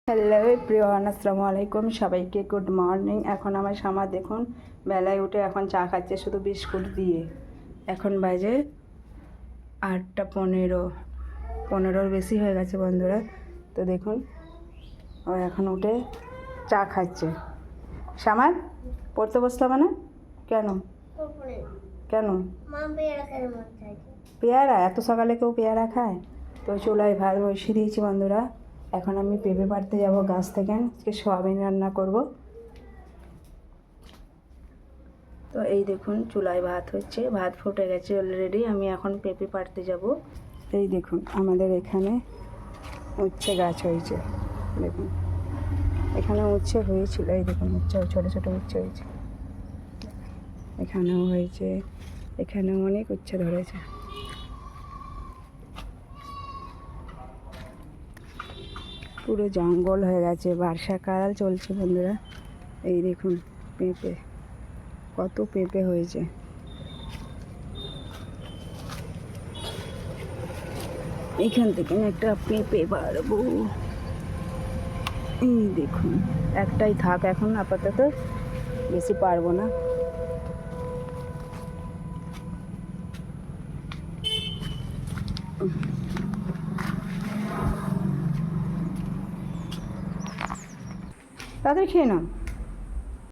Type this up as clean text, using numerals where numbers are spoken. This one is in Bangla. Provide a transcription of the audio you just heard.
হ্যালো এভরিওয়ান, আসসালামু আলাইকুম। সবাইকে গুড মর্নিং। এখন আমার শামা দেখুন বেলায় উঠে এখন চা খাচ্ছে শুধু বিস্কুট দিয়ে। এখন বাজে 8:15, 15-র বেশি হয়ে গেছে বন্ধুরা। তো দেখুন ও এখন উঠে চা খাচ্ছে। শামার পড়তে বসতে হবে না কেন? কেন পেয়ারা? এত সকালে কেউ পেয়ারা খায়? তো চুলায় ভাত বসিয়ে দিয়েছি বন্ধুরা। এখন আমি পেঁপে পাড়তে যাব গাছ থেকে। আজকে সোয়াবিন রান্না করব। তো এই দেখুন চুলায় ভাত হচ্ছে, ভাত ফুটে গেছে অলরেডি। আমি এখন পেঁপে পাড়তে যাব। এই দেখুন আমাদের এখানে উচ্ছে গাছ হয়েছে, দেখুন এখানে উচ্ছে হয়েছিল। এই দেখুন উচ্ছে, ছোটো ছোটো উচ্ছে হয়েছে, এখানেও হয়েছে, এখানেও অনেক উচ্ছে ধরেছে। পুরো জঙ্গল হয়ে গেছে, বর্ষাকাল চলছে বন্ধুরা। এই দেখুন পেঁপে, কত পেঁপে হয়েছে। এখান থেকে একটা পেঁপে পারবো। এই দেখুন একটাই থাক এখন আপাতত, বেশি পারবো না। তাদের খেয়ে নাও।